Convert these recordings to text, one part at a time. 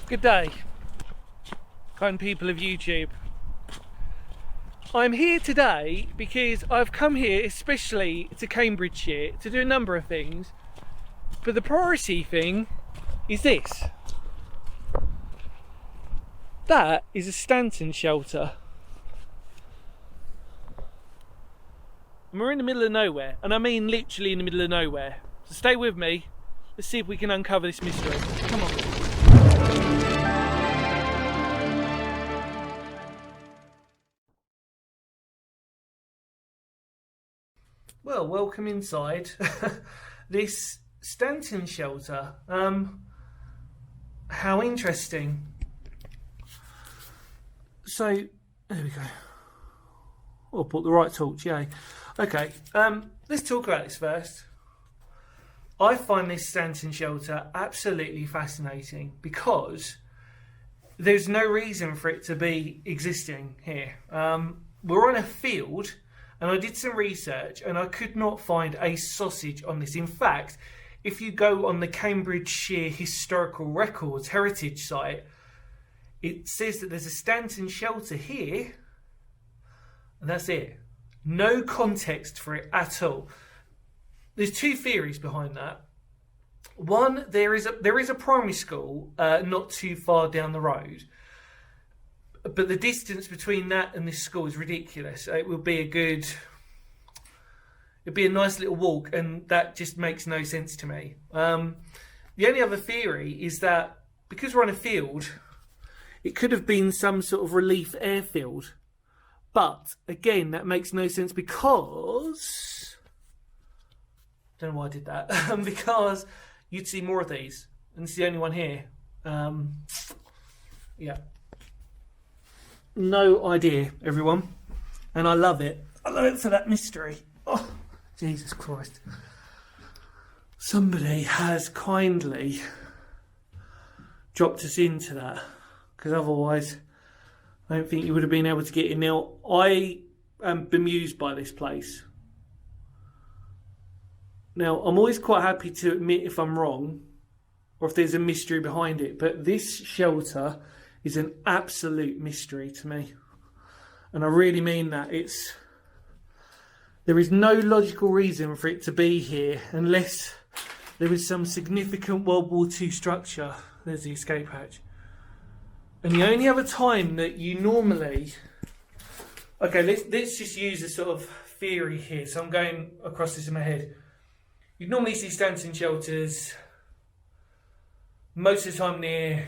Good day, kind people of YouTube. I'm here today because I've come here especially to Cambridgeshire to do a number of things, but the priority thing is this. That is a Stanton shelter. And we're in the middle of nowhere, and I mean literally in the middle of nowhere. So stay with me, let's see if we can uncover this mystery. Come on. Well, welcome inside this Stanton shelter. How interesting. So, there we go. Oh, I bought the right torch, yay. Okay, let's talk about this first. I find this Stanton shelter absolutely fascinating because there's no reason for it to be existing here. We're on a field, and I did some research and I could not find a sausage on this. In fact, if you go on the Cambridgeshire Historical Records heritage site, it says that there's a Stanton shelter here, and that's it. No context for it at all. There's two theories behind that. One, there is a primary school not too far down the road, but the distance between that and this school is ridiculous. It would be it'd be a nice little walk, and that just makes no sense to me. The only other theory is that because we're on a field, it could have been some sort of relief airfield. But again, that makes no sense because I don't know why I did that. Because you'd see more of these, and it's the only one here. Yeah. No idea, everyone. And I love it. I love it for that mystery. Oh, Jesus Christ. Somebody has kindly dropped us into that, because otherwise I don't think you would have been able to get in. Now, I am bemused by this place. Now, I'm always quite happy to admit if I'm wrong or if there's a mystery behind it, but this shelter is an absolute mystery to me. And I really mean that. There is no logical reason for it to be here unless there is some significant World War II structure. There's the escape hatch. And the only other time that you normally... Okay, let's just use a sort of theory here. So I'm going across this in my head. You'd normally see Stanton shelters most of the time near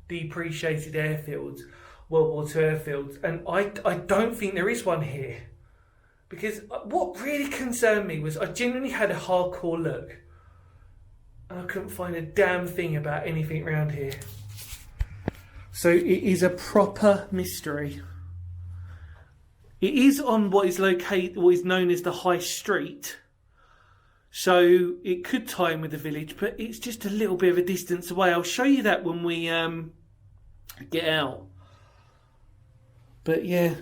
depreciated airfields, World War II airfields, and I don't think there is one here. Because what really concerned me was I genuinely had a hardcore look and I couldn't find a damn thing about anything around here. So it is a proper mystery. It is on what is known as the High Street. So it could tie in with the village, but it's just a little bit of a distance away. I'll show you that when we get out. But yeah.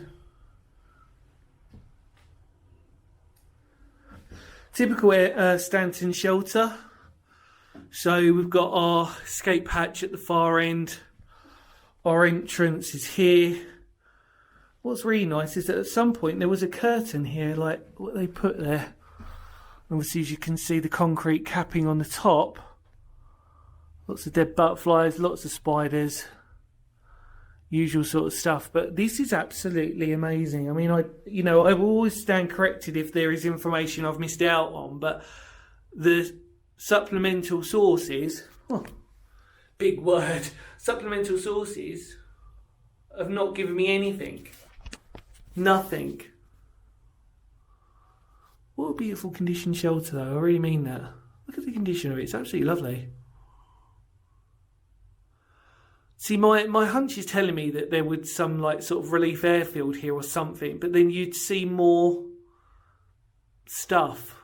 Typical Stanton shelter. So we've got our escape hatch at the far end. Our entrance is here. What's really nice is that at some point there was a curtain here, like what they put there. Obviously, as you can see, the concrete capping on the top. Lots of dead butterflies, lots of spiders. Usual sort of stuff. But this is absolutely amazing. I mean, I will always stand corrected if there is information I've missed out on. But the supplemental sources, big word, supplemental sources have not given me anything. Nothing. What a beautiful condition shelter though, I really mean that. Look at the condition of it, it's absolutely lovely. See, my hunch is telling me that there would some like sort of relief airfield here or something, but then you'd see more stuff.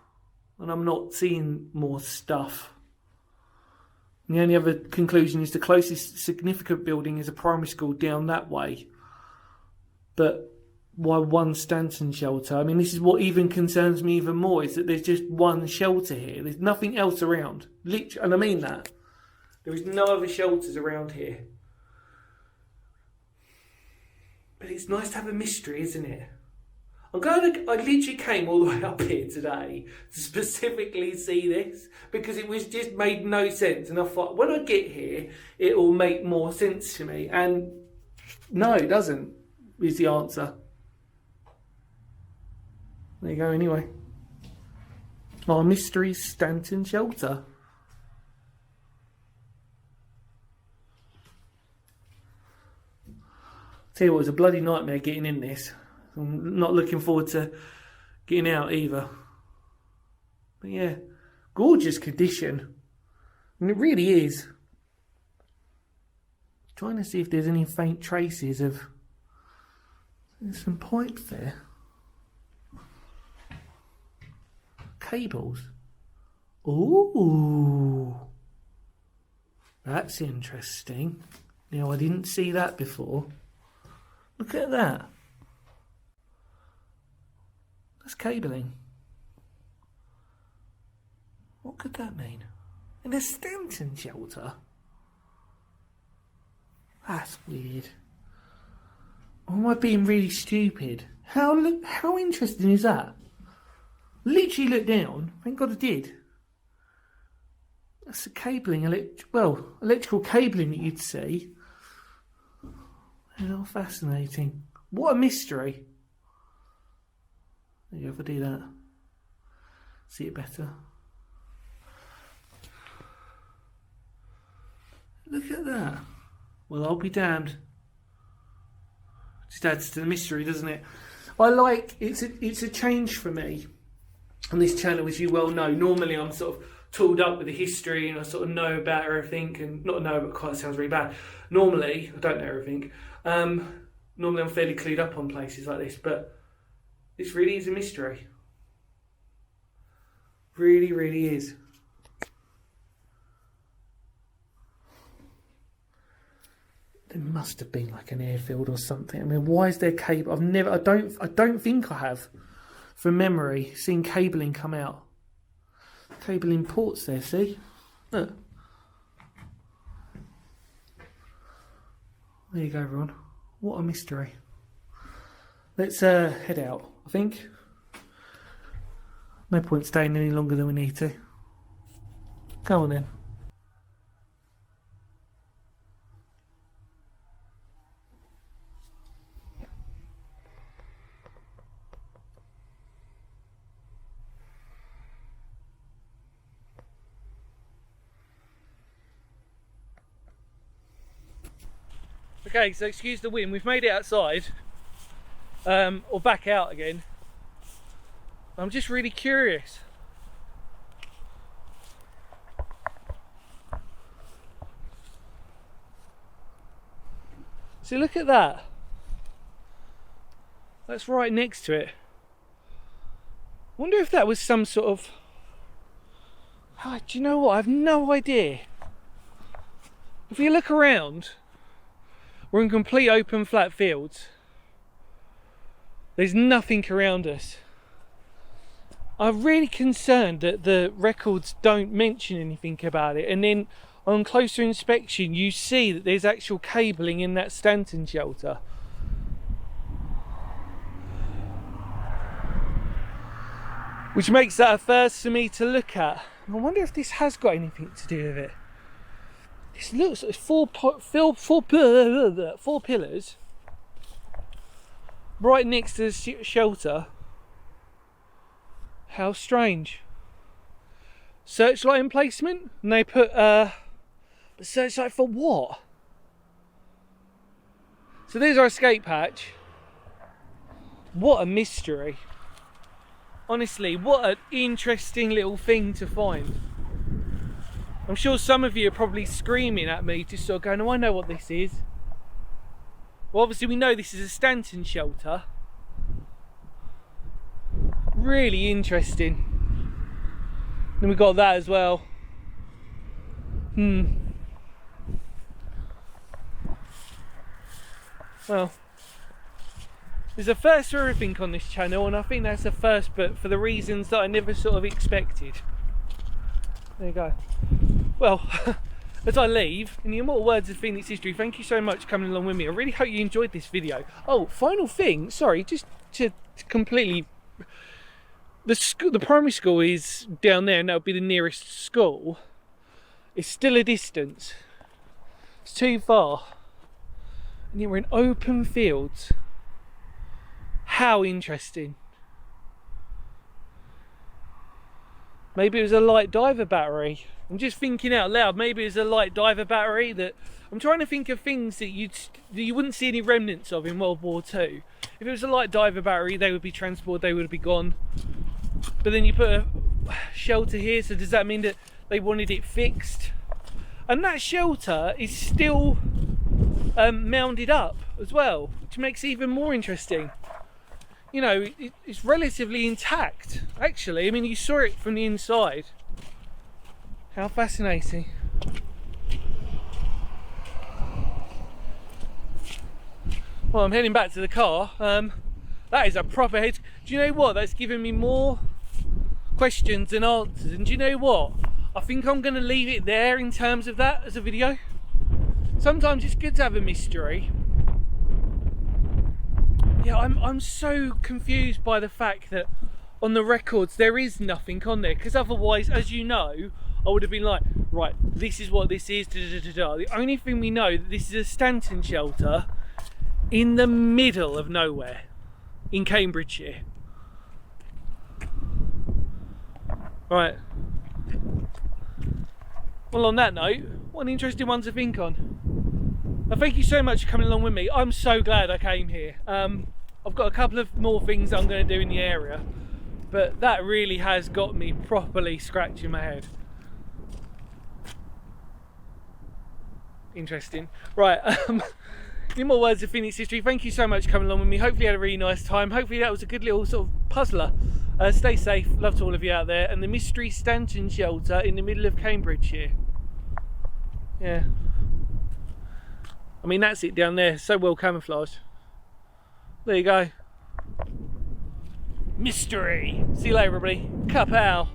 And I'm not seeing more stuff. And the only other conclusion is the closest significant building is a primary school down that way. But why one Stanton shelter? I mean, this is what even concerns me even more, is that there's just one shelter here. There's nothing else around. Literally, and I mean that. There is no other shelters around here. But it's nice to have a mystery, isn't it? I literally came all the way up here today to specifically see this because it was just made no sense. And I thought, when I get here, it will make more sense to me. And no, it doesn't, is the answer. There you go, anyway. Our mystery Stanton shelter. Tell you what, it was a bloody nightmare getting in this. I'm not looking forward to getting out either. But yeah, gorgeous condition. And it really is. Trying to see if there's any faint traces of... There's some pipes there. Cables. Ooh. That's interesting. Now, I didn't see that before. Look at that. That's cabling. What could that mean? In a Stanton shelter? That's weird. Or am I being really stupid? How interesting is that? Literally looked down. Thank God I did. That's the cabling, electrical cabling that you'd see. How fascinating. What a mystery. There you go, if I do that. See it better. Look at that. Well, I'll be damned. Just adds to the mystery, doesn't it? It's a change for me on this channel, as you well know. Normally I'm sort of tooled up with the history and I sort of know about everything, and not know, but quite sounds really bad. Normally, I don't know everything. Normally I'm fairly clued up on places like this, but this really is a mystery. Really, really is. There must have been like an airfield or something. I mean, why is there cable? I don't think I have, from memory, seen cabling come out. Cabling ports there, see? Look. There you go, everyone. What a mystery. Let's head out, I think. No point staying any longer than we need to. Go on then. Okay, so excuse the wind, we've made it outside, or back out again. I'm just really curious. So look at that. That's right next to it. Wonder if that was some sort of... Oh, do you know what? I have no idea. If you look around, we're in complete open flat fields. There's nothing around us. I'm really concerned that the records don't mention anything about it, and then on closer inspection you see that there's actual cabling in that Stanton shelter. Which makes that a first for me to look at. I wonder if this has got anything to do with it. This looks like four pillars right next to the shelter. How strange. Searchlight emplacement, and they put the searchlight for what? So there's our escape hatch. What a mystery. Honestly, what an interesting little thing to find. I'm sure some of you are probably screaming at me, just sort of going, oh, I know what this is. Well, obviously we know this is a Stanton shelter. Really interesting. Then we got that as well. Well, there's a first for everything on this channel, and I think that's a first, but for the reasons that I never sort of expected. There you go. Well, as I leave, in the immortal words of Phoenix history, thank you so much for coming along with me. I really hope you enjoyed this video. Oh, final thing, sorry, just to completely... The primary school is down there, and that'll be the nearest school. It's still a distance. It's too far. And yet we're in open fields. How interesting. Maybe it was a light diver battery. I'm just thinking out loud. Maybe it was a light diver battery that... I'm trying to think of things that you wouldn't see any remnants of in World War II. If it was a light diver battery, they would be transported, they would be gone. But then you put a shelter here, so does that mean that they wanted it fixed? And that shelter is still mounded up as well, which makes it even more interesting. You know, it's relatively intact, actually. I mean, you saw it from the inside. How fascinating. Well, I'm heading back to the car. That is a proper head. Do you know what? That's given me more questions than answers. And do you know what? I think I'm going to leave it there in terms of that as a video. Sometimes it's good to have a mystery. Yeah, I'm so confused by the fact that on the records there is nothing on there, because otherwise, as you know, I would have been like, right, this is what this is, da, da, da, da. The only thing we know that this is a Stanton shelter in the middle of nowhere in Cambridgeshire. Right. Well, on that note, what an interesting one to think on. Well, thank you so much for coming along with me. I'm so glad I came here. I've got a couple of more things I'm going to do in the area, but that really has got me properly scratching my head. Interesting. Right, in more words of Phoenix history, thank you so much for coming along with me. Hopefully you had a really nice time. Hopefully that was a good little sort of puzzler. Stay safe, love to all of you out there. And the mystery Stanton shelter in the middle of Cambridgeshire. Yeah. I mean, that's it down there, so well camouflaged. There you go. Mystery. See you later, everybody. Kapow.